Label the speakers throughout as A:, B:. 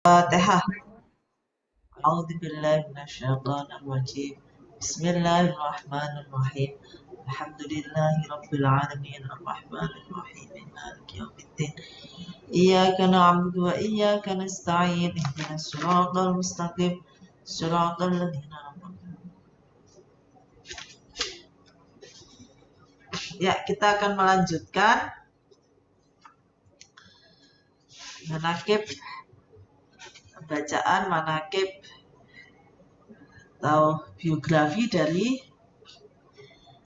A: Fatihah. A'udzubillahi minasyaitonirrajim. Bismillahirrahmanirrahim. Alhamdulillahi rabbil alamin arrahmanir rahim maliki yaumiddin. Iyyaka na'budu wa iyyaka nasta'in. Ihdinas siratal mustaqim. Siratal ladzina an'amta 'alaihim. Ya, kita akan melanjutkan manakib bacaan manakib atau biografi dari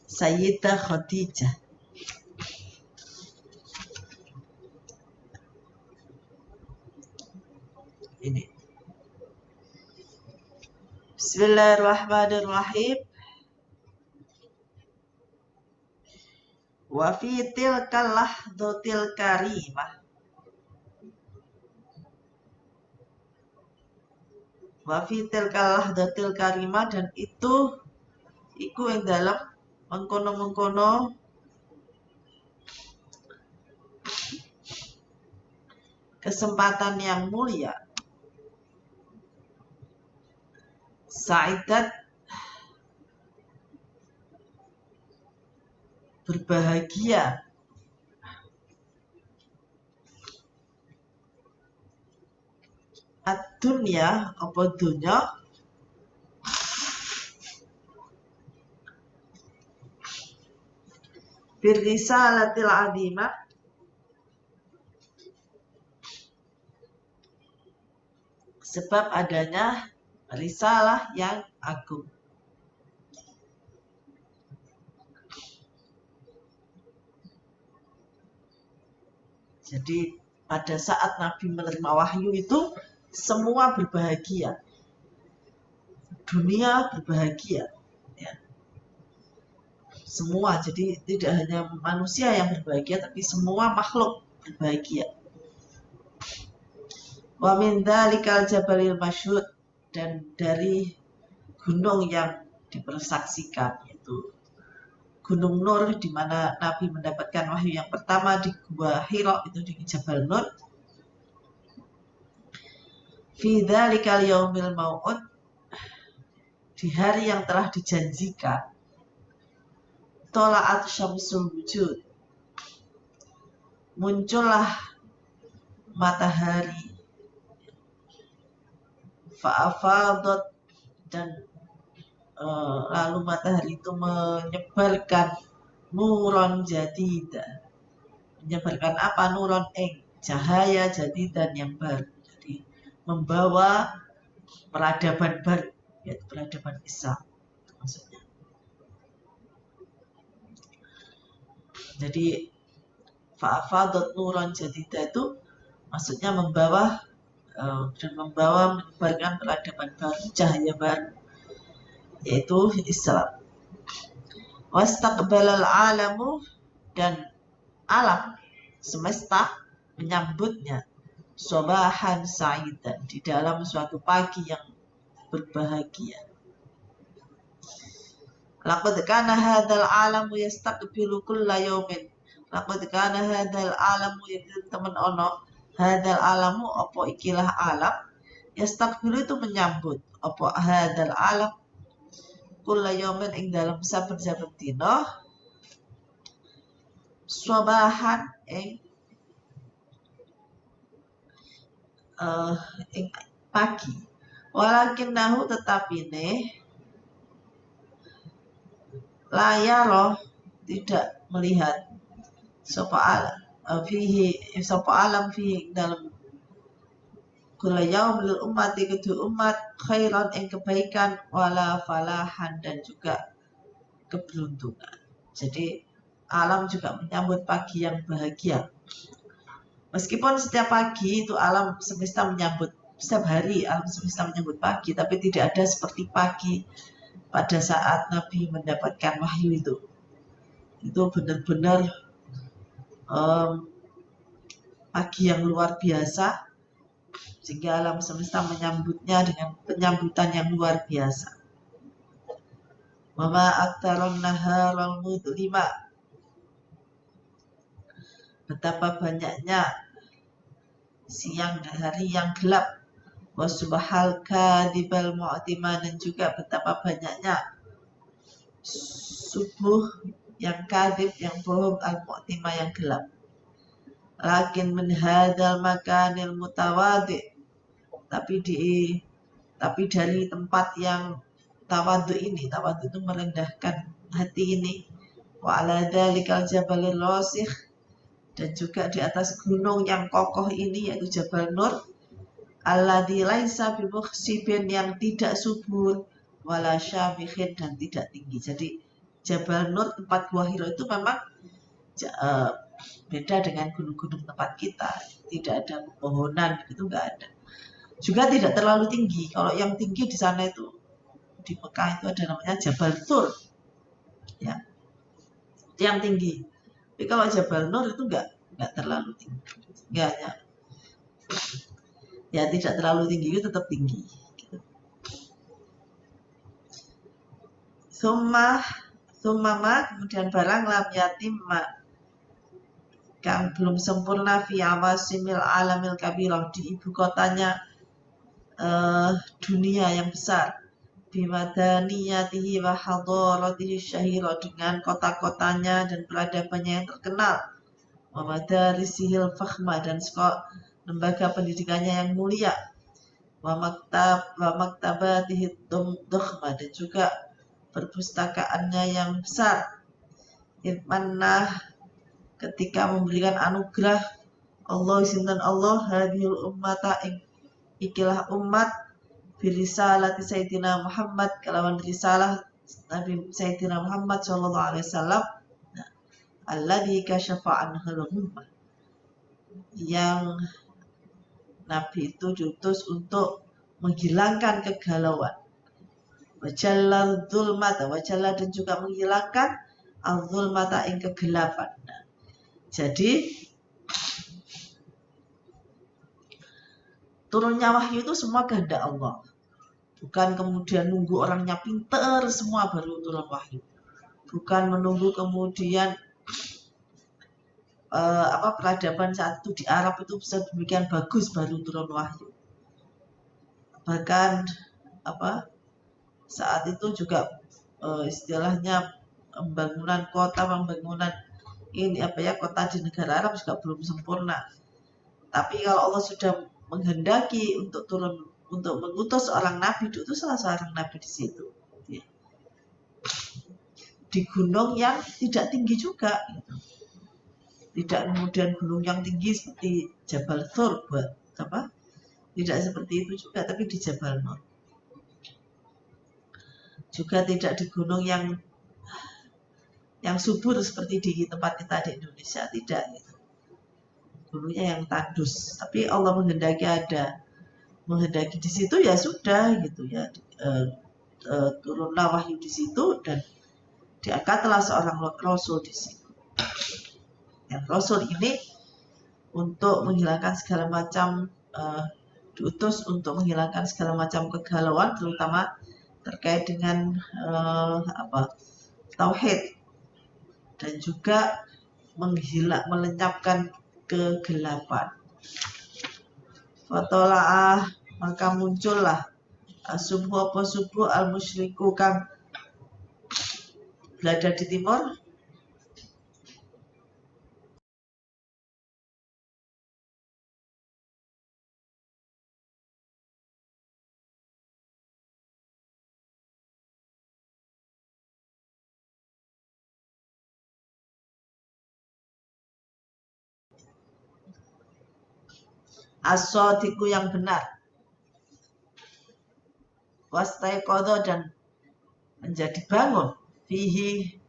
A: Sayyidah Khadijah. Ini. Bismillahirrahmanirrahim. Wa fi tilkal lahdhatil karimah. Wa fi tilkal lahdhatil karimah, dan itu iku yang dalam mengkono-mengkono kesempatan yang mulia. Sa'idat berbahagia. Ad-dunya apa dunya birrisalatil azimah, sebab adanya risalah yang agung. Jadi pada saat Nabi menerima wahyu itu semua berbahagia, dunia berbahagia, ya. Semua, jadi tidak hanya manusia yang berbahagia, tapi semua makhluk berbahagia. Wa min dzalikal jabalil masyhud, dan dari gunung yang dipersaksikan, yaitu Gunung Nur, di mana Nabi mendapatkan wahyu yang pertama di Gua Hira, itu di Jabal Nur. Fi dzalikal yaumil mau'ud, di hari yang telah dijanjikan. Tola'at syamsul wujud, muncullah matahari. Fa'afadat, dan lalu matahari itu menyebarkan nuron jadidan. Menyebarkan apa? Nuron cahaya jadidan yang baru. Jadi membawa peradaban baru, yaitu peradaban Islam, maksudnya. Jadi fa'afadat nuron jadidan itu maksudnya membawa menyebarkan peradaban baru, cahaya baru, yaitu Islam. Wastaqbalal alamu, dan alam semesta menyambutnya sobahan sa'idan, di dalam suatu pagi yang berbahagia. Laqad kana hadzal alamu yastaqbilu kulla yaumin. Laqad kana hadzal alamu, yaitu temen ono hadzal alamu, apa ikilah alam, yastaqbilu itu menyambut, apa hadzal alam, kulla yaumin ing dalam saben-saben dina, sobahan ing pagi. Walakinnahu, tetapine layaro, tidak melihat sapa alam fihi dalam kula yaum lil ummati, kedua umat, khairan ing kebaikan, wala falahan, dan juga keberuntungan. Jadi alam juga menyambut pagi yang bahagia. Meskipun setiap pagi itu alam semesta menyambut, setiap hari alam semesta menyambut pagi, tapi tidak ada seperti pagi pada saat Nabi mendapatkan wahyu itu. Itu benar-benar pagi yang luar biasa, sehingga alam semesta menyambutnya dengan penyambutan yang luar biasa. Mama aktaron naharal mudlima, betapa banyaknya siang dan hari yang gelap. Wasubhal kadibal mu'tima, dan juga betapa banyaknya subuh yang kadib, yang bohong, al-mu'tima, yang gelap. Lakin min hadzal makanil mutawadi, tapi dari tempat yang tawadu ini, tawadu itu merendahkan hati ini, wa ala dzalikal jabalil rasikh, dan juga di atas gunung yang kokoh ini, yaitu Jabal Nur, alladzi laisa bimukhsibin, yang tidak subur, wala syamikhin, dan tidak tinggi. Jadi Jabal Nur, tempat Gua Hiro itu memang beda dengan gunung-gunung tempat kita. Tidak ada pepohonan, itu enggak ada. Juga tidak terlalu tinggi. Kalau yang tinggi di sana itu, di Mekah itu ada namanya Jabal Tur, ya, yang tinggi. Tapi kalau Jabal Nur itu enggak terlalu tinggi. Enggak, ya tidak terlalu tinggi, itu tetap tinggi. Gitu. Summa kemudian barang lam yatim kang belum sempurna fi awasimil alamil kabirah, di ibu kotanya dunia yang besar, bimadaniyatihi wa hadaratihi syahira, dengan kota-kotanya dan peradabannya yang terkenal, wa madarisihil fakhma, dan lembaga pendidikannya yang mulia, wa maktabatihi dokhma, dan juga perpustakaannya yang besar. Irmanah, ketika memberikan anugerah Allah sinten Allah hadhil ummata, ikilah umat, birisalati Sayyidina Muhammad, kalawan risalah Nabi Sayyidina Muhammad sallallahu alaihi wasallam, alladzi kasyafa anhul ummah, yang Nabi itu diutus untuk menghilangkan kegalauan, wajallal dzulmata, wajalla, dan juga menghilangkan al-dzulmata, ing kegelapan. Jadi turunnya wahyu itu semua kehendak Allah. Bukan kemudian nunggu orangnya pinter semua baru turun wahyu. Bukan menunggu kemudian peradaban saat itu di Arab itu bisa demikian bagus baru turun wahyu. Bahkan saat itu juga istilahnya pembangunan kota di negara Arab juga belum sempurna. Tapi kalau Allah sudah menghendaki untuk turun, untuk mengutus seorang nabi, itu salah seorang nabi di situ, ya. Di gunung yang tidak tinggi juga, gitu. Tidak kemudian gunung yang tinggi seperti Jabal Thur, tidak seperti itu juga, tapi di Jabal Nur. Juga tidak di gunung yang subur seperti di tempat kita di Indonesia, tidak, gitu. Gunungnya yang tandus, tapi Allah menghendaki di situ, ya sudah, gitu ya, turunlah wahyu di situ, dan diangkatlah seorang rasul di situ. Yang rasul ini untuk menghilangkan segala macam, diutus untuk menghilangkan segala macam kegalauan, terutama terkait dengan tauhid, dan juga melenyapkan kegelapan. Fatola'ah, maka muncullah subuh al-musyriku kang berada di timur, as-shadiqu, yang benar, wastaiqadha, dan menjadi bangun, fihi,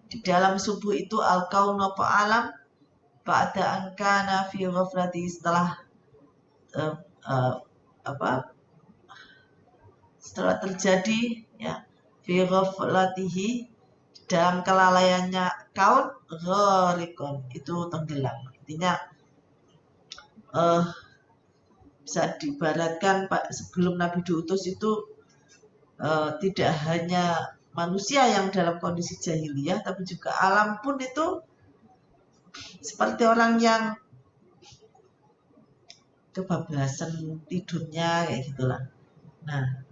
A: di dalam subuh itu, al-kaunu, alam, ba'da angkana fi ghaflati, setelah terjadi, ya, fi ghaflatihi, dalam kelalaiannya kaun, gharikon, itu tenggelam. Artinya bisa diibaratkan sebelum Nabi diutus itu tidak hanya manusia yang dalam kondisi jahiliyah, tapi juga alam pun itu seperti orang yang kebablasan tidurnya kayak gitulah. Nah,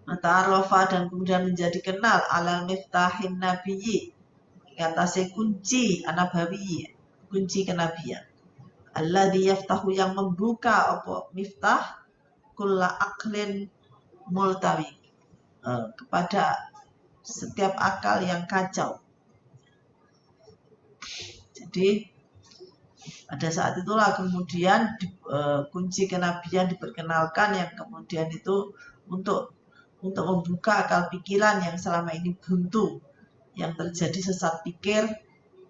A: ta'arrafa dan kemudian menjadi kenal alal miftahin nabiyyi atasnya kunci anabawi, kunci kenabian. Alladzi yaftahu yang membuka apa miftah kulla aklin multawi, kepada setiap akal yang kacau. Jadi pada saat itulah kemudian kunci kenabian diperkenalkan yang kemudian itu untuk membuka akal pikiran yang selama ini buntu, yang terjadi sesat pikir,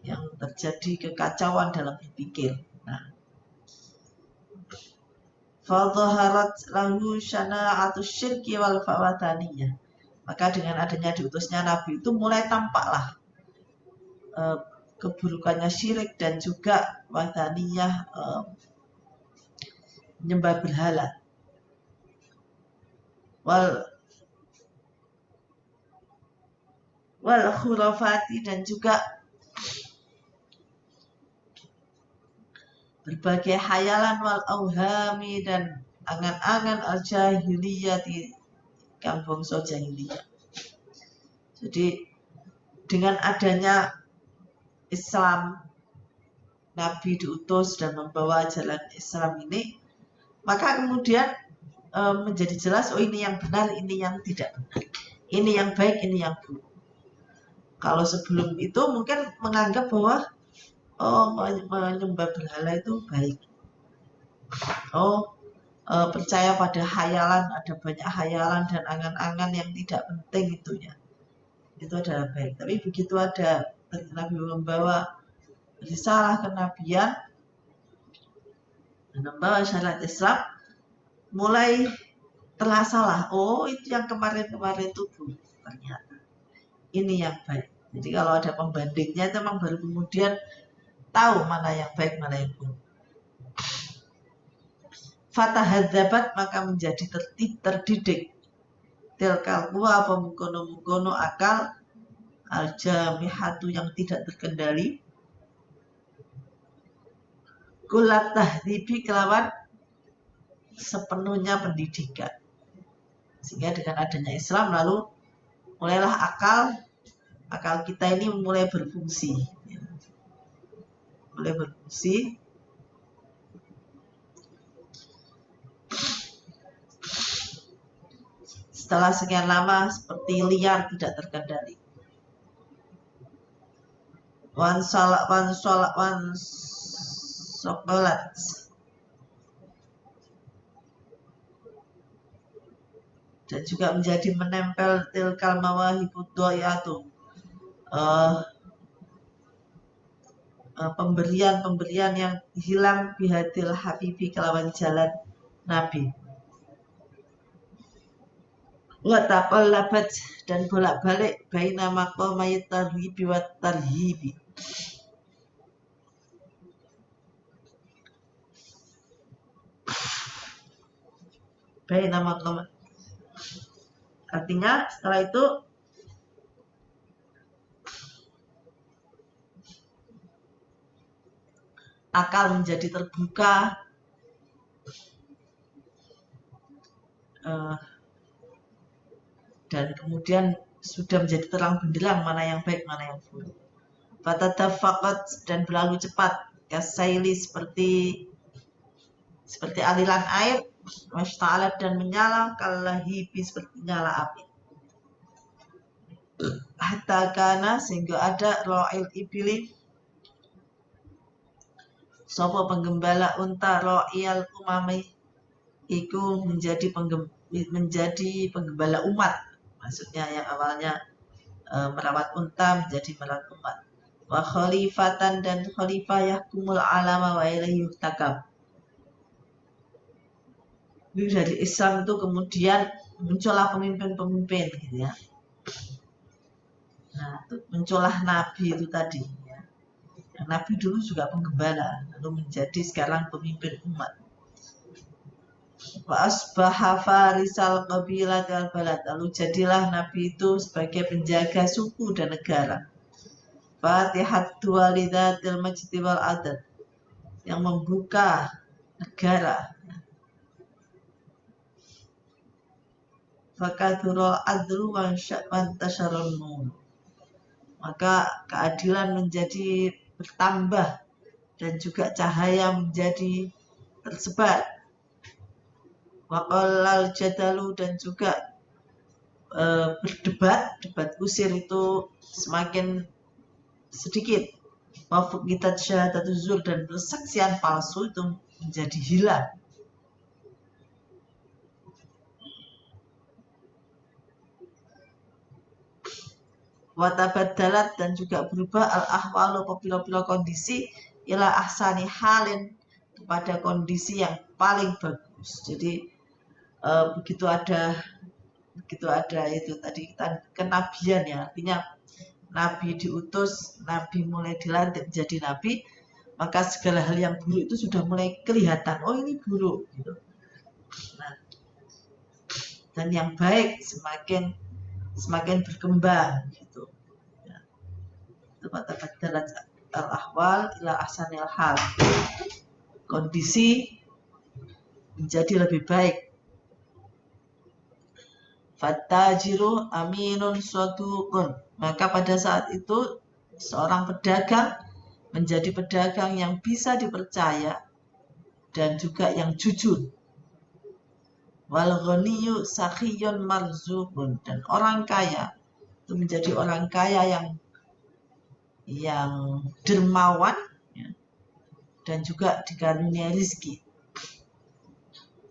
A: yang terjadi kekacauan dalam berpikir. Nah, fadhaharat lahu syana'atus syirki wal fawataniyah. Maka dengan adanya diutusnya Nabi itu mulai tampaklah keburukannya syirik dan juga wataniyah, menyembah berhala. Wal khurafati dan juga berbagai hayalan wal auhami dan angan-angan al-jahiliyah di kampung jahiliyah. Jadi dengan adanya Islam, Nabi diutus dan membawa jalan Islam ini, maka kemudian menjadi jelas, oh ini yang benar, ini yang tidak benar, ini yang baik, ini yang buruk. Kalau sebelum itu mungkin menganggap bahwa menyembah berhala itu baik. Percaya pada hayalan, ada banyak hayalan dan angan-angan yang tidak penting itunya. Itu adalah baik. Tapi begitu ada Nabi membawa risalah kenabian dan membawa syariat Islam, mulai terasa oh itu yang kemarin-kemarin itu buruk, ternyata ini yang baik. Jadi kalau ada pembandingnya itu memang baru kemudian tahu mana yang baik, mana yang buruk. Fatahadzabat maka menjadi terdidik tilkal kuwa apa mengkono akal al-jamihatu yang tidak terkendali kulat tahdzibi kelawan sepenuhnya pendidikan. Sehingga dengan adanya Islam lalu mulailah akal kita ini mulai berfungsi. Setelah sekian lama seperti liar, tidak terkendali. Wan sokolat. Dan juga menjadi menempel tilkal mawahibud doyatu, pemberian yang hilang bihadil habibi kelawan jalan Nabi. Wa taqallabat dan bolak-balik baina maqamai tarhibi wa tarhibi. Baina maqamai. Artinya setelah itu akal menjadi terbuka, dan kemudian sudah menjadi terang benderang mana yang baik, mana yang buruk. Fatadafaqat dan berlalu cepat, kasaili seperti aliran air, washta'alat dan menyala, kalahibi seperti nyala api. Hatta kana sehingga ada ra'il ibili, sapa penggembala unta, ra'iyal umami iku menjadi penggembala umat. Maksudnya yang awalnya merawat unta menjadi merawat umat. Wa khalifatan dan khalifah yahkumul alama wa ilaihi yuhtakam. Dari Islam itu kemudian muncullah pemimpin-pemimpin gitu ya. Nah, muncullah Nabi itu tadi ya. Nabi dulu juga penggembala, lalu menjadi sekarang pemimpin umat. Wa asbaha farisal qabilat al balad, lalu jadilah Nabi itu sebagai penjaga suku dan negara. Fatihat walidatil majdi wal adad, yang membuka negara. Fakadurul adlu wa tasharun nur, maka keadilan menjadi bertambah dan juga cahaya menjadi tersebar. Waqallal jadalu, dan juga debat kusir itu semakin sedikit. Wafuqitat syahadatu zur, dan persaksian palsu itu menjadi hilang. Watabaddalat, dan juga berubah al-ahwalu, pila-pila kondisi, ila ahsani halin, kepada kondisi yang paling bagus. Jadi begitu ada itu tadi kenabian ya, artinya Nabi diutus, Nabi mulai dilantik menjadi Nabi, maka segala hal yang buruk itu sudah mulai kelihatan. Oh, ini buruk gitu. Nah, dan yang baik semakin berkembang gitu. Ya. Itu tabaddalat al-ahwal ila ahsanil hal. Kondisi menjadi lebih baik. Fattajiru aminun sadiqun, maka pada saat itu seorang pedagang menjadi pedagang yang bisa dipercaya dan juga yang jujur. Wal ghaniyyu sakhiyun marzuqun, dan orang kaya itu menjadi orang kaya yang dermawan ya, dan juga dikaruniai rezeki.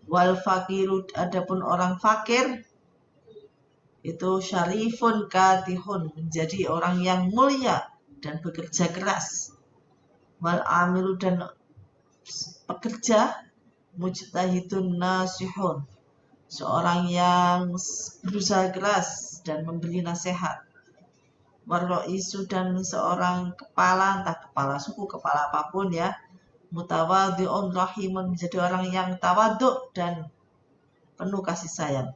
A: Wal faqiru, adapun orang fakir itu syarifun katihun, menjadi orang yang mulia dan bekerja keras. Wal amilu, dan pekerja, mujtahidun nasihun, seorang yang berusaha keras dan memberi nasihat. Warro'isu, dan seorang kepala, entah kepala suku, kepala apapun ya, mutawadhi'un rahimun, menjadi orang yang tawaduk dan penuh kasih sayang.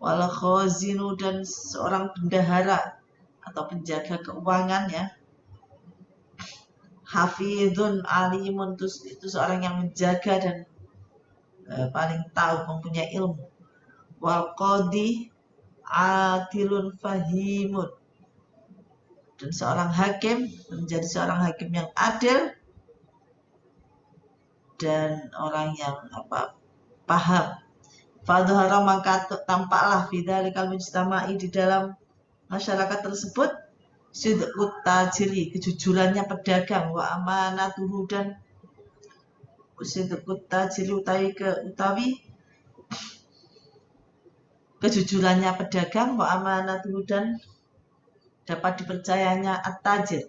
A: Wal khazinu, dan seorang bendahara atau penjaga keuangan ya, hafidhun alimun, itu seorang yang menjaga dan paling tahu, mempunyai ilmu. Wal qadi adilun fahimun, dan seorang hakim menjadi seorang hakim yang adil dan orang yang paham. Fadhara, maka tampaklah fidzalikal mujtama'i, di dalam masyarakat tersebut, sidqut tajiri, kejujurannya pedagang, wa amanatuhu, dan sidqut tajiri utawi kejujurannya pedagang, wa amanatuhu, dan dapat dipercayanya at-tajir.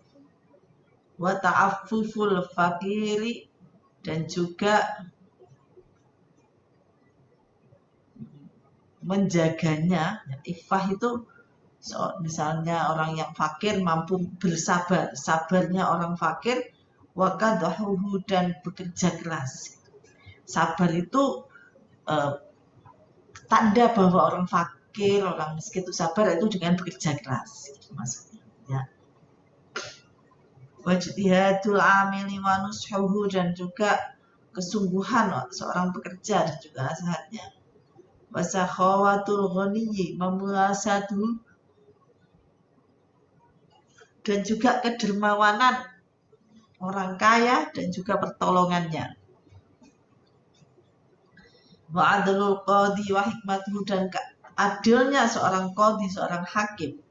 A: Wa ta'affuful fakiri, dan juga menjaganya. Iffah itu misalnya orang yang fakir mampu bersabar, sabarnya orang fakir, wakadahuhu, dan bekerja keras. Sabar itu tanda bahwa orang fakir, orang miskin itu sabar, itu dengan bekerja keras maksudnya ya. Wajtihadul amili wa nushuhu, dan juga kesungguhan seorang pekerja dan juga nasihatnya. Wasakhawatul ghaniyyi memuasatu, dan juga kedermawanan orang kaya dan juga pertolongannya. Wa adlul qadi wa hikmatuhu, dan adilnya seorang qadi, seorang hakim,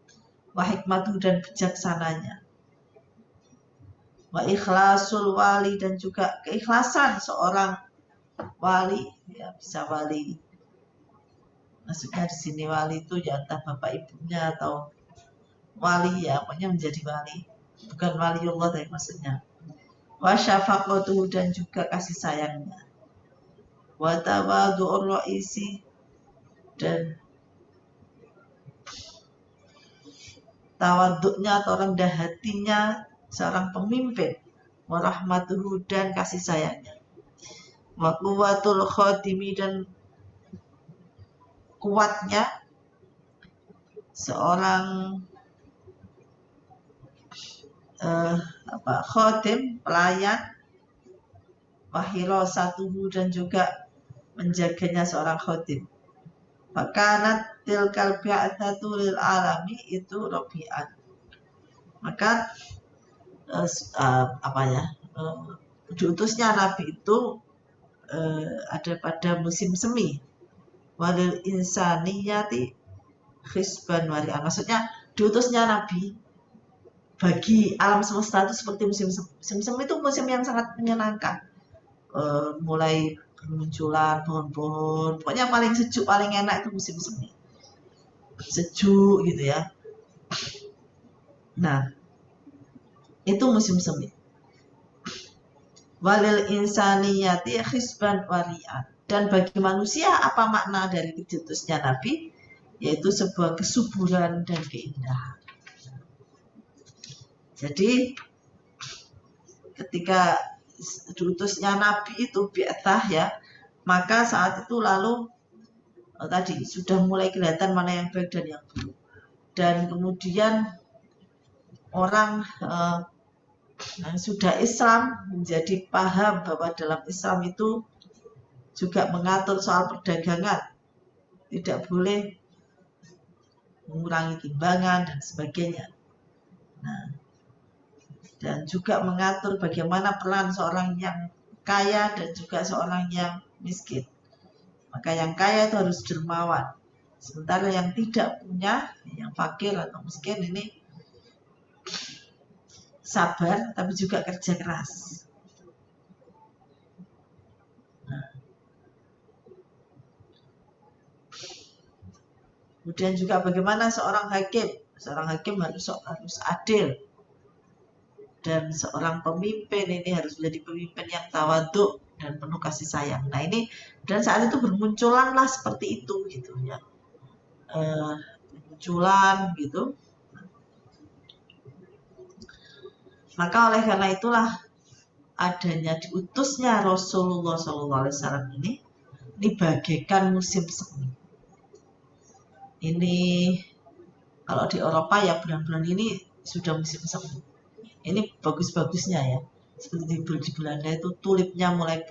A: wa hikmatuhu, dan bijaksananya. Wa ikhlasul wali, dan juga keikhlasan seorang wali ya, bisa wali. Maksudnya di sini wali itu ya entah bapak ibunya atau wali ya, pokoknya menjadi wali. Bukan waliullah tapi maksudnya. Wa syafaqatuhu, dan juga kasih sayangnya. Wa tawadhu'ur ra'isi, dan tawaduknya atau rendah hatinya seorang pemimpin. Wa rahmatuhu, dan kasih sayangnya. Wa quwwatul khadimi, dan kuatnya seorang khotim, pelayan, wahirasatuhu, dan juga menjaganya seorang khotim. Makanat tilkal bi'atsatu lil alami itu Rabi'an. Maka diutusnya Nabi itu ada pada musim semi. Walil insaniyati khisban wari'an. Maksudnya diutusnya Nabi bagi alam semesta itu seperti musim semi. Musim semi itu musim yang sangat menyenangkan. Mulai bermunculan pohon-pohon, pokoknya paling sejuk, paling enak itu musim semi. Sejuk gitu ya. Nah, itu musim semi. Walil insaniyati khisban wari'an. Dan bagi manusia apa makna dari diutusnya Nabi? Yaitu sebuah kesuburan dan keindahan. Jadi ketika diutusnya Nabi itu bi'atsah ya, maka saat itu lalu tadi sudah mulai kelihatan mana yang baik dan yang buruk. Dan kemudian orang yang sudah Islam menjadi paham bahwa dalam Islam itu juga mengatur soal perdagangan, tidak boleh mengurangi timbangan dan sebagainya. Nah, dan juga mengatur bagaimana peran seorang yang kaya dan juga seorang yang miskin. Maka yang kaya itu harus dermawan. Sementara yang tidak punya, yang fakir atau miskin ini sabar tapi juga kerja keras. Nah, kemudian juga bagaimana seorang hakim harus adil, dan seorang pemimpin ini harus menjadi pemimpin yang tawaduk dan penuh kasih sayang. Nah ini, dan saat itu bermunculanlah seperti itu gitu ya, bermunculan gitu. Maka oleh karena itulah adanya diutusnya Rasulullah SAW ini bagaikan musim semi. Ini kalau di Eropa ya bulan-bulan ini sudah musim semi. Ini bagus-bagusnya ya. Seperti di Belanda itu tulipnya mulai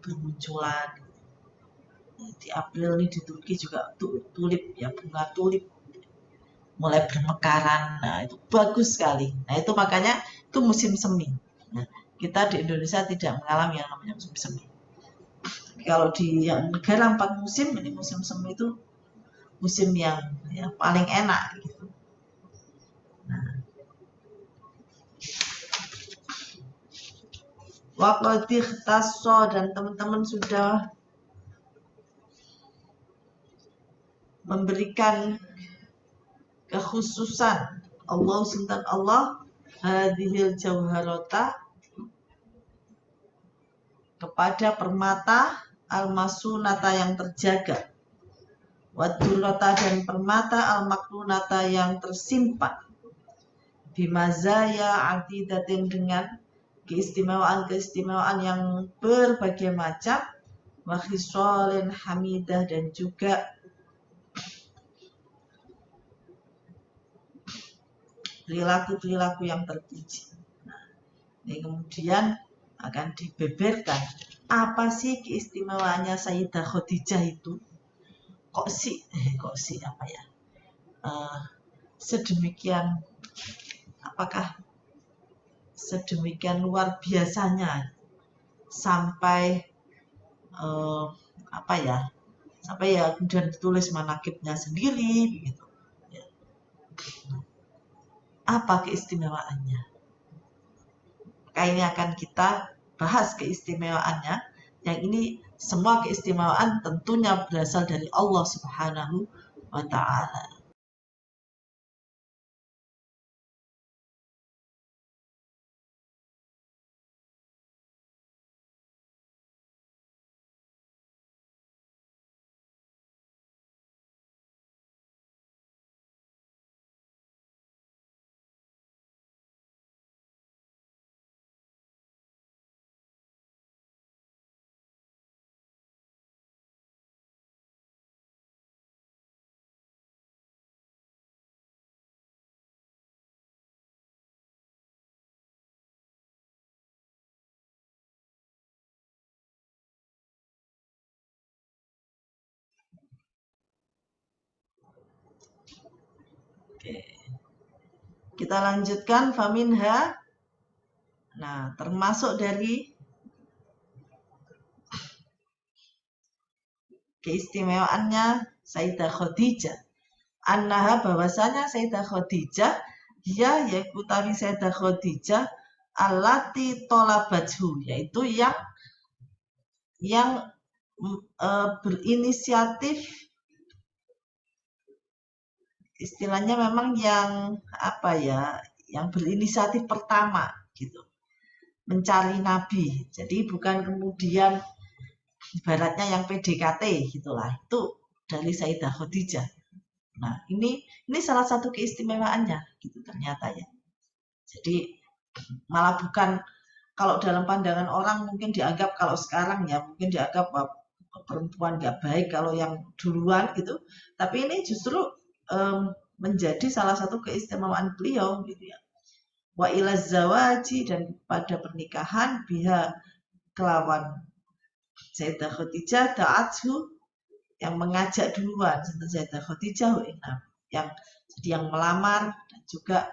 A: bermunculan. Di April ini di Turki juga tulip ya, bunga tulip mulai bermekaran. Nah itu bagus sekali. Nah itu makanya itu musim semi. Nah, kita di Indonesia tidak mengalami yang namanya musim semi. Kalau di negara 4 musim, ini musim semi itu musim yang paling enak gitu. Nah, waqad ikhtassa, dan teman-teman sudah memberikan kekhususan Allah hadhil jauharota kepada permata almasunata yang terjaga, wadurrota dan permata almaknunata yang tersimpan, bimazaya adidatin dengan keistimewaan yang berbagai macam, wa khisalin hamidah dan juga perilaku-perilaku yang terpuji. Nah, ini kemudian akan dibeberkan apa sih keistimewaannya Sayyidah Khadijah itu, kok sih apa ya, sedemikian, apakah sedemikian luar biasanya sampai sampai ya kemudian ditulis manakibnya sendiri begitu ya. Apa keistimewaannya? Maka ini akan kita bahas keistimewaannya. Yang ini semua keistimewaan tentunya berasal dari Allah Subhanahu wa Ta'ala. Oke. Kita lanjutkan faminha. Nah, termasuk dari keistimewaannya Sayyidah Khadijah. Annaha bahwasanya Sayyidah Khadijah ya utawi Sayyidah Khadijah allati tolabathu, yaitu yang berinisiatif, istilahnya memang yang apa ya, yang berinisiatif pertama gitu, mencari Nabi. Jadi bukan kemudian ibaratnya yang PDKT gitulah, itu dari Sayyidah Khadijah. Nah, ini salah satu keistimewaannya gitu ternyata ya. Jadi malah bukan, kalau dalam pandangan orang mungkin dianggap, kalau sekarang ya mungkin dianggap perempuan nggak baik kalau yang duluan gitu. Tapi ini justru menjadi salah satu keistimewaan beliau gitu ya. Wa ila zawaji, dan pada pernikahan biha kelawan Sayyidah Khadijah ta'athu, yang mengajak duluan Sayyidah Khadijah yang melamar dan juga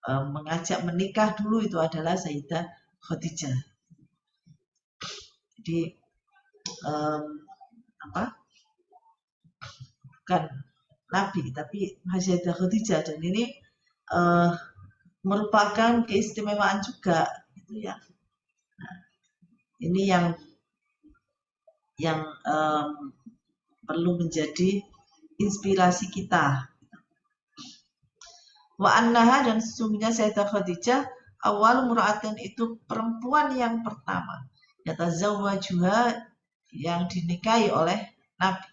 A: mengajak menikah dulu itu adalah Sayyidah Khadijah. Jadi bukan Nabi tapi Sayyidah Khadijah, dan ini merupakan keistimewaan juga gitu ya. Nah, ini yang perlu menjadi inspirasi kita. Wa annaha, dan sesungguhnya Sayyidah Khadijah awal mura'atin, itu perempuan yang pertama yatazawwajuha, yang dinikahi oleh Nabi.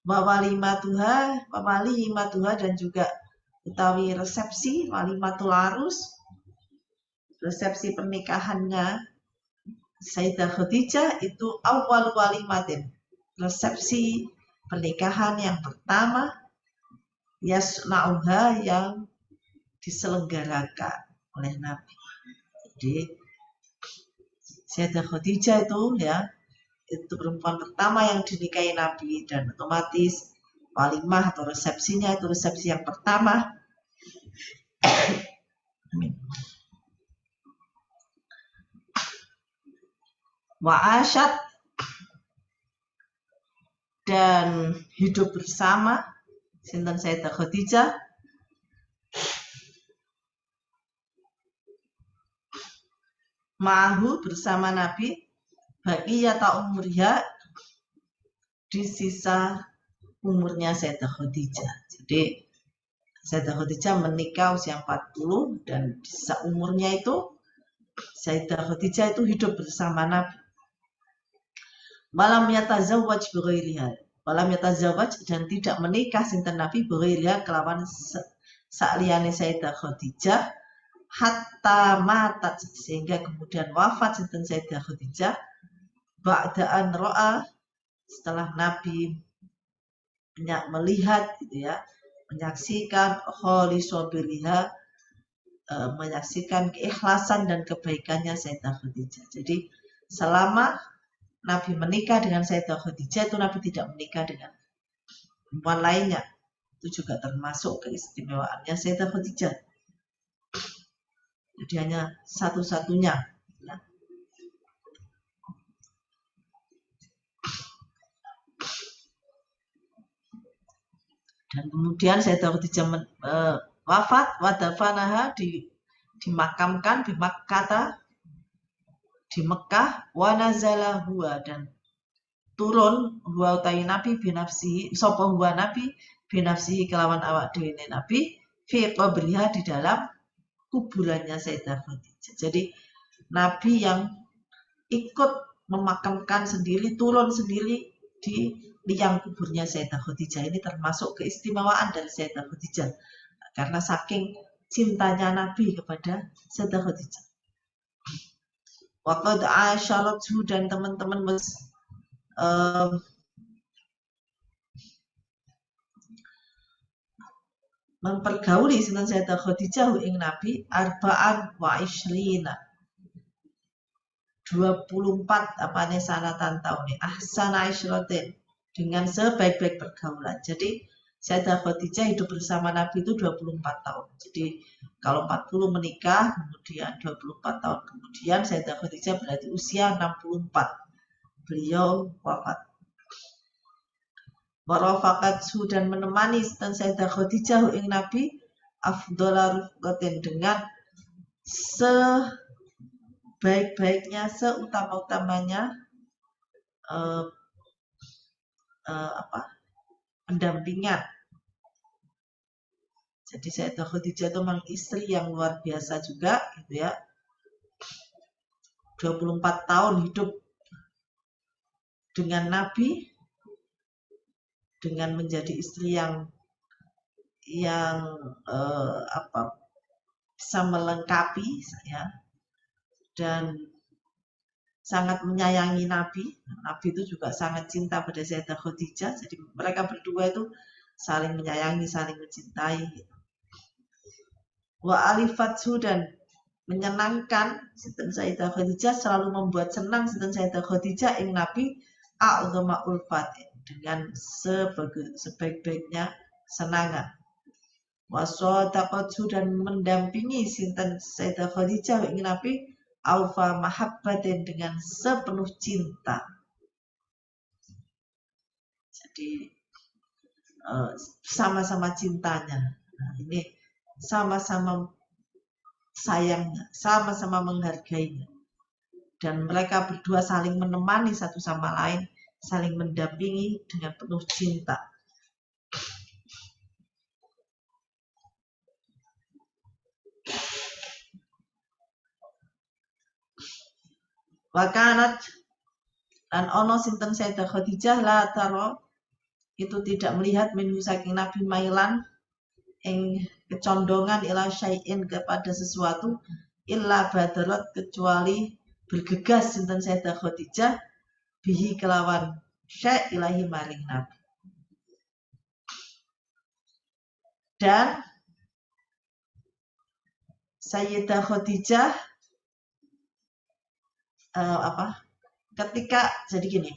A: Wa walimatuha, dan juga utawi resepsi, walimatul arus, resepsi pernikahannya Sayyidah Khadijah itu awal walimatin, resepsi pernikahan yang pertama, yasna'uha, yang diselenggarakan oleh Nabi. Jadi Sayyidah Khadijah itu perempuan pertama yang dinikahi Nabi, dan otomatis walimah atau resepsinya itu resepsi yang pertama. Wa asyad, dan hidup bersama sinten Sayyidah Khadijah ma'ahu, bersama Nabi, baqiyata umriha, di sisa umurnya Sayyidah Khadijah. Jadi Sayyidah Khadijah menikah usia 40, dan di sisa umurnya itu Sayyidah Khadijah itu hidup bersama Nabi. Walam yatazawwaj bighairiha, walam yatazawwaj, dan tidak menikah sinten Nabi bighairiha, kelawan sakliyane Sayyidah Khadijah, hatta matat, sehingga kemudian wafat sinten Sayyidah Khadijah, ba'da'an ro'a, setelah Nabi melihat gitu ya, menyaksikan kholisobiriha, menyaksikan keikhlasan dan kebaikannya Sayyidah Khadijah. Jadi selama Nabi menikah dengan Sayyidah Khadijah, itu Nabi tidak menikah dengan perempuan lainnya. Itu juga termasuk keistimewaannya Sayyidah Khadijah. Jadi hanya satu-satunya. Dan kemudian Sayyidah Khadijah wafat, wadafanaha, dimakamkan di Makkah, di Mekah, wa nazala huwa, dan turun huwa utai Nabi binafsihi, sapa huwa Nabi binafsihi, kelawan awak dhewe Nabi, fi qabriha, di dalam kuburannya Sayyidah Khadijah. Jadi Nabi yang ikut memakamkan sendiri, turun sendiri di liang kuburnya Sayyidah Khadijah. Ini termasuk keistimewaan dari Sayyidah Khadijah, karena saking cintanya Nabi kepada Sayyidah Khadijah. Waqad asyarathu, dan teman-teman mempergauli sinten Sayyidah Khadijah ing Nabi arba'an wa ishrina, 24 apane sanatan taune, ahsana isyratin, dengan sebaik-baik pergaulan. Jadi Sayyidah Khadijah hidup bersama Nabi itu 24 tahun. Jadi kalau 40 menikah, kemudian 24 tahun kemudian Sayyidah Khadijah berarti usia 64. Beliau wafat. Warafaqathu dan menemani dan Sayyidah Khadijah ing Nabi afdhala rifqatin dengan sebaik-baiknya, seutama-utamanya pendampingan. Jadi Sayyidah Khadijah itu memang istri yang luar biasa juga gitu ya. 24 tahun hidup dengan Nabi, dengan menjadi istri yang bisa melengkapi ya, dan sangat menyayangi Nabi. Nabi itu juga sangat cinta pada Sayyidah Khadijah. Jadi mereka berdua itu saling menyayangi, saling mencintai. Wa alifathu dan menyenangkan sinten Sayyidah Khadijah, selalu membuat senang sinten Sayyidah Khadijah ing Nabi a'dhama ulfatin dengan sebaik-baiknya senangan. Wa sadaqathu dan mendampingi sinten Sayyidah Khadijah ing Nabi aufa mahabbatin dengan sepenuh cinta. Jadi sama-sama cintanya. Nah, ini sama-sama sayangnya, sama-sama menghargainya. Dan mereka berdua saling menemani satu sama lain, saling mendampingi dengan penuh cinta. Wakanat dan ono sinten Sayyidah Khadijah la taro itu tidak melihat minhu saking Nabi mailan ing kecondongan ila syai'in kepada sesuatu illa badarat kecuali bergegas sinten Sayyidah Khadijah bihi kelawan syai' ilahi maring Nabi. Dan Sayyidah Khadijah ketika jadi gini,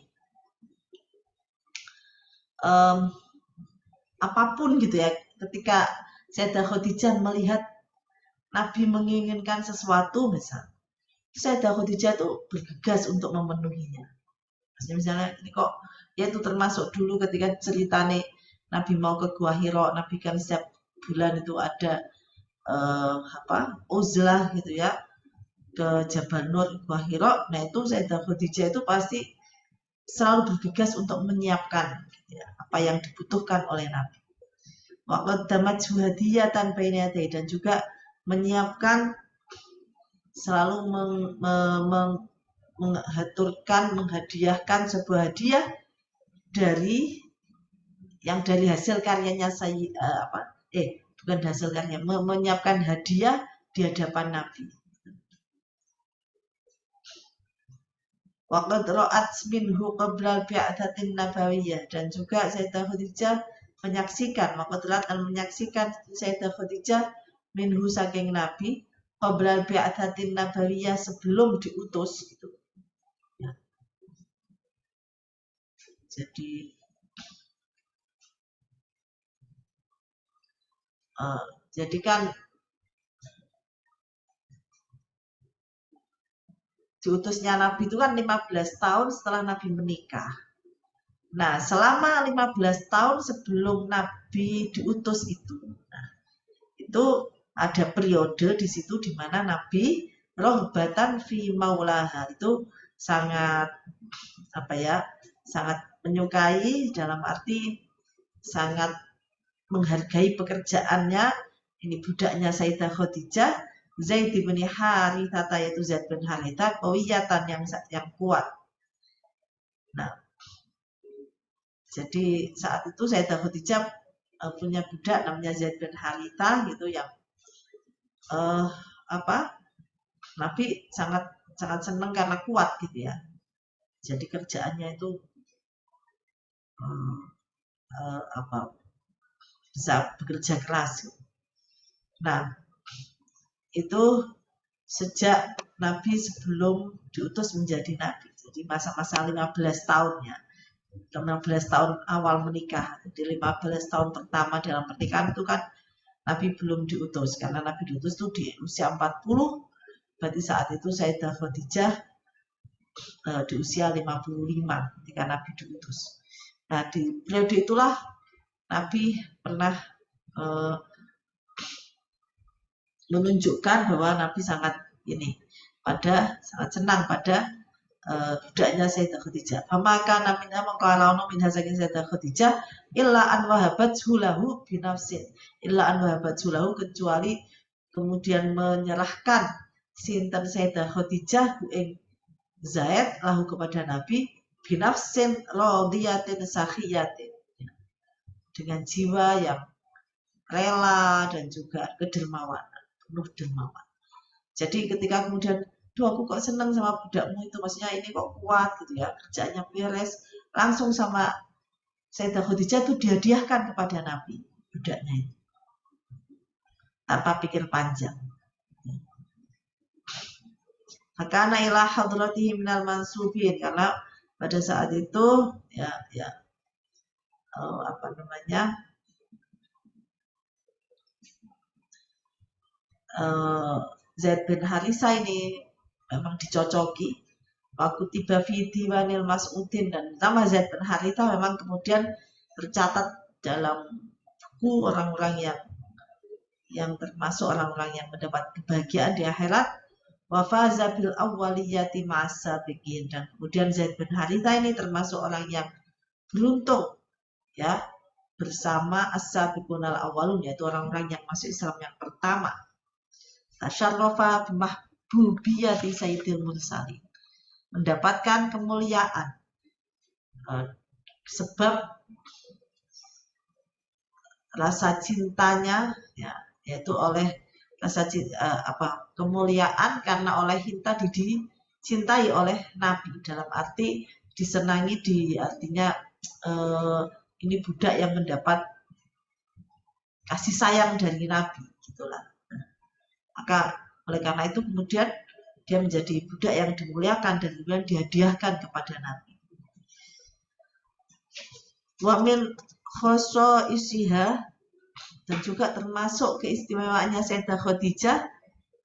A: apapun gitu ya, ketika Sayyidah Khadijah melihat Nabi menginginkan sesuatu, Sayyidah Khadijah itu bergegas untuk memenuhinya. Misalnya ini kok, ya itu termasuk dulu ketika ceritane Nabi mau ke Gua Hira, Nabi kan setiap bulan itu ada uzlah gitu ya, ke Jabal Nur, Gua Hira. Nah itu Sayyidah Khadijah itu pasti selalu bergegas untuk menyiapkan gitu ya, apa yang dibutuhkan oleh Nabi. Waqad damat hadiyatan baina yadayhi dan juga menyiapkan selalu menghadiahkan sebuah hadiah dari hasil karyanya bukan hasil karya, menyiapkan hadiah di hadapan Nabi. Waqad ra'at minhu qabla bi'atsatin nabawiyah dan juga Sayyidah Khadijah menyaksikan, Sayyidah Khadijah minhu saking Nabi qabla bi'atsatin nabawiyah sebelum diutus gitu. Ya. Jadi kan diutusnya Nabi itu kan 15 tahun setelah Nabi menikah. Nah, selama 15 tahun sebelum Nabi diutus itu, itu ada periode di situ di mana Nabi rohbatan fi maulaha itu sangat sangat menyukai, dalam arti sangat menghargai pekerjaannya. Ini budaknya Sayyidah Khadijah, Zaid bin Harithah, yaitu Zaid bin Harithah, kawiyatan yang kuat. Nah, jadi saat itu Sayyidah Khadijah punya budak namanya Zaid bin Harithah gitu yang Nabi sangat senang karena kuat gitu ya. Jadi kerjaannya itu bisa bekerja keras. Nah, itu sejak Nabi sebelum diutus menjadi Nabi. Jadi masa-masa 15 tahunnya. 15 tahun awal menikah. Jadi 15 tahun pertama dalam pernikahan itu kan Nabi belum diutus. Karena Nabi diutus itu di usia 40, berarti saat itu Sayyidah Khadijah di usia 55 ketika Nabi diutus. Nah, di periode itulah Nabi pernah menunjukkan bahwa Nabi sangat sangat senang pada budaknya Sayyidah Khadijah. Maka nabinya mengkalaunu min hasakin Sayyidah Khadijah illa an wahabat hulahu binafsin. Illa an wahabat hulahu, kecuali kemudian menyerahkan sinten Sayyidah Khadijah ing Zaid lahu kepada Nabi binafsin radiyatin sakhiyatin, dengan jiwa yang rela dan juga kedermawanan, penuh dermawan. Jadi ketika kemudian, duh aku kok seneng sama budakmu itu, maksudnya ini kok kuat gitu ya, kerjanya beres, langsung sama Sayyidah Khadijah itu dihadiahkan kepada Nabi budaknya itu, tanpa pikir panjang. Karena ilah hadratihi minal mansubin, karena pada saat itu Zaid bin Harisa ini memang dicocoki waktu tiba fi diwanil Mas'udin, dan nama Zaid bin Harisa memang kemudian tercatat dalam buku orang-orang yang termasuk orang-orang yang mendapat kebahagiaan di akhirat. Wa faza bil awwaliyati ma'as-sabiqin, dan kemudian Zaid bin Harisa ini termasuk orang yang beruntung ya bersama as-sabiqunal awwalun, yaitu orang-orang yang masuk Islam yang pertama. Tasyarrafa bimahbubiyati sayyidil mursalin, mendapatkan kemuliaan sebab rasa cintanya yaitu oleh rasa kemuliaan karena oleh Hinta dicintai oleh Nabi, dalam arti disenangi, artinya ini budak yang mendapat kasih sayang dari Nabi, gitulah. Maka oleh karena itu kemudian dia menjadi budak yang dimuliakan dan kemudian dihadiahkan kepada Nabi. Wa min khosoisiha, dan juga termasuk keistimewaannya Sayyidah Khadijah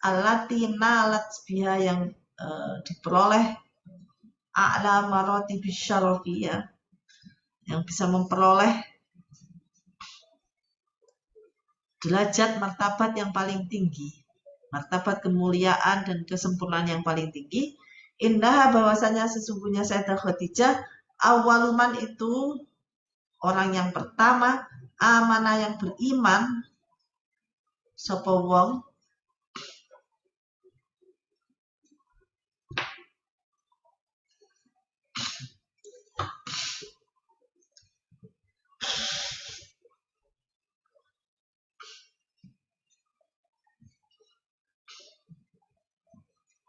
A: allati nalat biha, yang diperoleh a'la maratibis syarafiyah, yang bisa memperoleh derajat martabat yang paling tinggi, martabat kemuliaan dan kesempurnaan yang paling tinggi. Indah, bahwasanya sesungguhnya Sayyidah Khadijah awaluman itu orang yang pertama, amanah yang beriman, sapa wong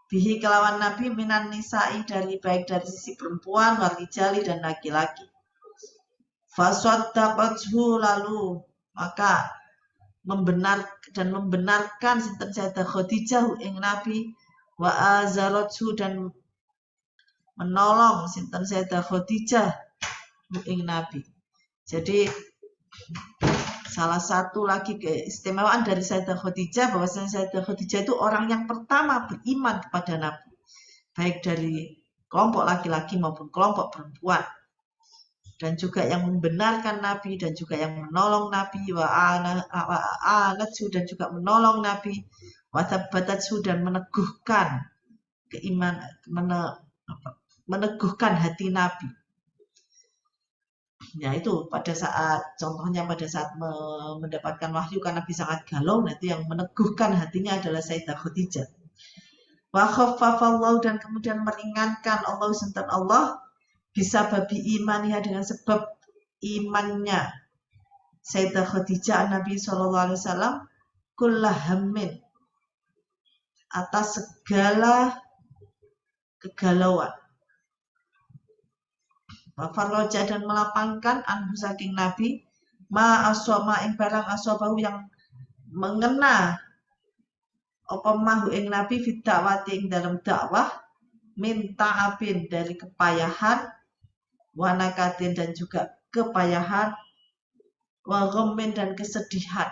A: bihi kelawan Nabi minan nisa'i, baik dari sisi perempuan, warijali dan laki-laki. Fasaddaqathu, lalu maka membenarkan sinten Sayyidah Khadijah ing Nabi, wa azarathu, dan menolong sinten Sayyidah Khadijah ing Nabi. Jadi salah satu lagi keistimewaan dari Sayyidah Khadijah, bahwasanya Sayyidah Khadijah itu orang yang pertama beriman kepada Nabi, baik dari kelompok laki-laki maupun kelompok perempuan, dan juga yang membenarkan Nabi dan juga yang menolong Nabi, wa anatsu, dan juga menolong Nabi, wa thabbatatsu, dan meneguhkan keimanan, meneguhkan hati Nabi. Ya itu pada saat, contohnya pada saat mendapatkan wahyu karena Nabi sangat galau, nah itu yang meneguhkan hatinya adalah Sayyidah Khadijah. Wa khaffafallahu, dan kemudian meringankan Allah sinten Allah, bisa babi imaniha, dengan sebab imannya Sayyidah Khadijah Nabi SAW, kullah hammin, atas segala kegalauan. Wafarroja, dan melapangkan anhu saking Nabi, ma asoma ing barang asobahu, yang mengena apa mahu ing Nabi, fit dakwati ing dalam dakwah, minta abin, dari kepayahan, wanakatin dan juga kepayahan, wa ghammin dan kesedihan.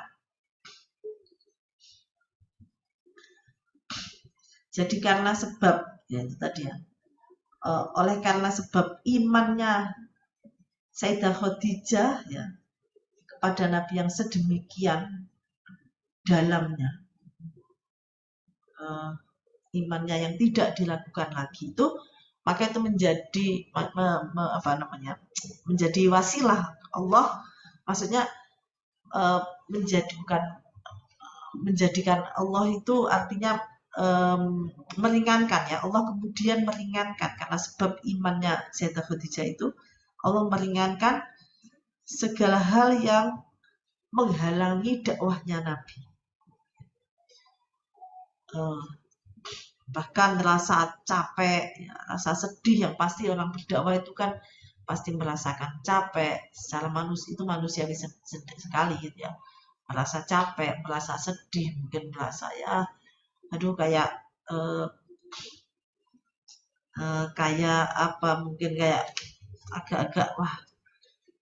A: Jadi karena sebab ya itu tadi ya, oleh karena sebab imannya Sayyidah Khadijah ya kepada Nabi yang sedemikian dalamnya, imannya yang tidak diragukan lagi itu, maka itu menjadi menjadi wasilah Allah, maksudnya menjadikan Allah itu artinya meringankan ya, Allah kemudian meringankan karena sebab imannya Sayyidah Khadijah itu, Allah meringankan segala hal yang menghalangi dakwahnya Nabi. Bahkan rasa capek, ya, rasa sedih yang pasti orang berdakwah itu kan pasti merasakan capek secara manusiawi sekali gitu ya, merasa capek, merasa sedih, mungkin merasa ya aduh kayak apa, mungkin kayak agak-agak wah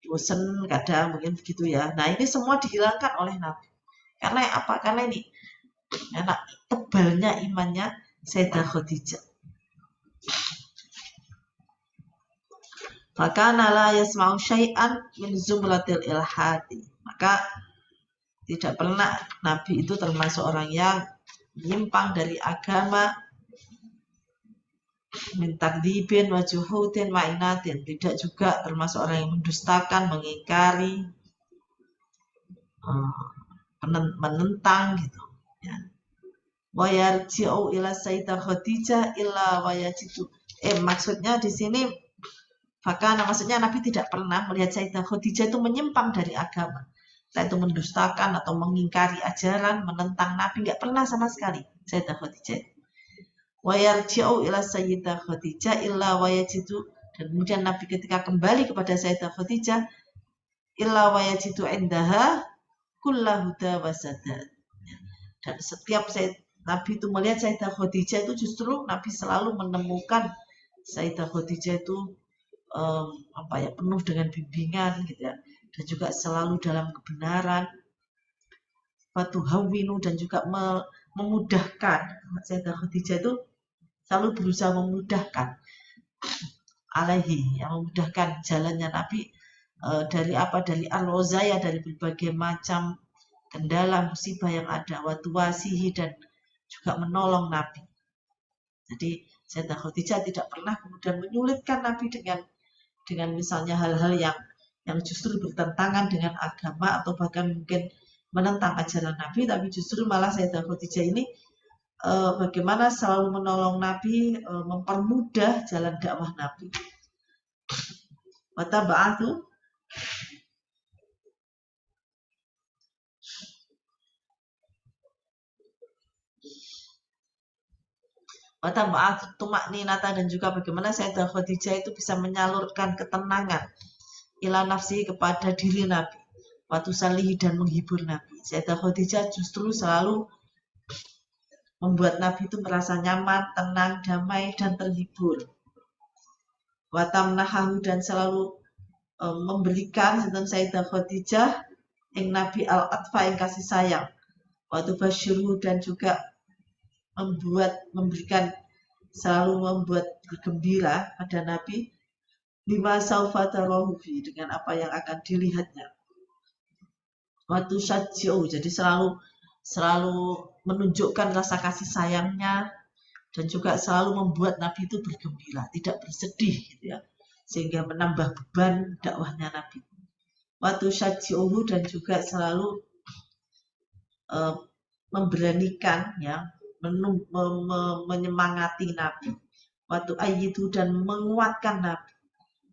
A: bosen kadang, mungkin begitu ya. Nah ini semua dihilangkan oleh Nabi karena apa? Karena ini karena tebalnya imannya Sayyidah Khadijah. Maka la yasma'u syai'an min zumratil ilhadi. Maka tidak pernah Nabi itu termasuk orang yang menyimpang dari agama, min takdzibin wa juhudin wa inatin. Tidak juga termasuk orang yang mendustakan, mengingkari, menentang gitu ya. Wa yarji'u ila Sayyidah Khadijah illa wa yajidu. Maksudnya di sini bahkan maksudnya Nabi tidak pernah melihat Sayyidah Khadijah itu menyimpang dari agama, entah itu mendustakan atau mengingkari ajaran, menentang Nabi, nggak pernah sama sekali Sayyidah Khadijah. Wa yarji'u ila Sayyidah Khadijah illa wa yajidu, dan kemudian Nabi ketika kembali kepada Sayyidah Khadijah illa wa yajidu indaha kullahu huda wa sadad. Dan setiap Nabi itu melihat Sayyidah Khadijah itu justru Nabi selalu menemukan Sayyidah Khadijah itu penuh dengan bimbingan gitu ya, dan juga selalu dalam kebenaran, batu hawinu, dan juga memudahkan. Sayyidah Khadijah itu selalu berusaha memudahkan alaihi, yang memudahkan jalannya Nabi dari al-rozaya, dari berbagai macam kendala musibah yang ada, watuwasihi, dan juga menolong Nabi. Jadi Sayyidah Khadijah tidak pernah kemudian menyulitkan Nabi dengan misalnya hal-hal yang justru bertentangan dengan agama atau bahkan mungkin menentang ajaran Nabi, tapi justru malah Sayyidah Khadijah ini bagaimana selalu menolong Nabi, mempermudah jalan dakwah Nabi. Wataba'atu tumakninata, dan juga bagaimana Sayyidah Khadijah itu bisa menyalurkan ketenangan ila nafsi kepada diri Nabi, waktu salihi, dan menghibur Nabi. Sayyidah Khadijah justru selalu membuat Nabi itu merasa nyaman, tenang, damai, dan terhibur. Watamnahahu, dan selalu memberikan Sayyidah Khadijah yang Nabi al-atfa, yang kasih sayang. Waktu basyuruh, dan juga selalu membuat bergembira pada Nabi bima saufa tarahu fi, dengan apa yang akan dilihatnya. Waktu syaj'u, jadi selalu menunjukkan rasa kasih sayangnya, dan juga selalu membuat Nabi itu bergembira, tidak bersedih gitu ya, sehingga menambah beban dakwahnya Nabi. Waktu syaj'uhu, dan juga selalu memberanikan ya, menyemangati Nabi. Waktu ayyidu, dan menguatkan Nabi.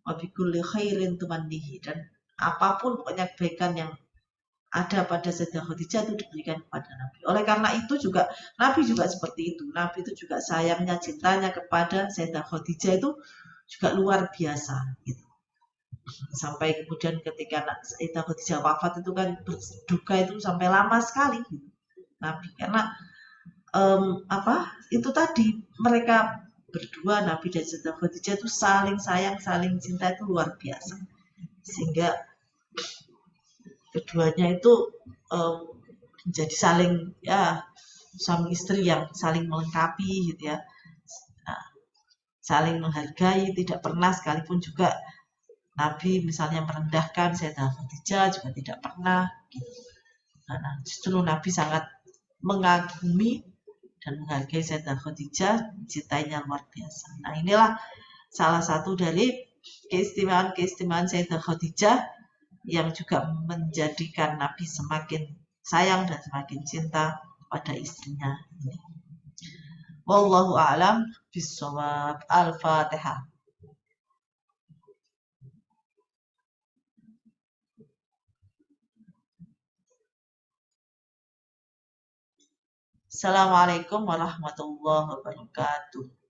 A: Wabikulli khairin tumannihi, dan apapun pokoknya kebaikan yang ada pada Sayyidah Khadijah itu diberikan kepada Nabi. Oleh karena itu juga Nabi juga seperti itu. Nabi itu juga sayangnya, cintanya kepada Sayyidah Khadijah itu juga luar biasa gitu. Sampai kemudian ketika Sayyidah Khadijah wafat itu kan berduka itu sampai lama sekali gitu. Nabi, karena itu tadi mereka berdua, Nabi dan Sayyidah Khadijah itu saling sayang, saling cinta itu luar biasa. Sehingga keduanya itu um, menjadi saling ya suami istri yang saling melengkapi gitu ya. Nah, saling menghargai, tidak pernah sekalipun juga Nabi misalnya merendahkan Sayyidah Khadijah juga tidak pernah gitu. Nah, justru Nabi sangat mengagumi dan menghargai Sayyidah Khadijah, cintainya luar biasa. Nah, inilah salah satu dari keistimewaan Sayyidah Khadijah yang juga menjadikan Nabi semakin sayang dan semakin cinta pada istrinya. Wallahu a'lam bishawab. Al-Fatihah. Assalamualaikum warahmatullahi wabarakatuh.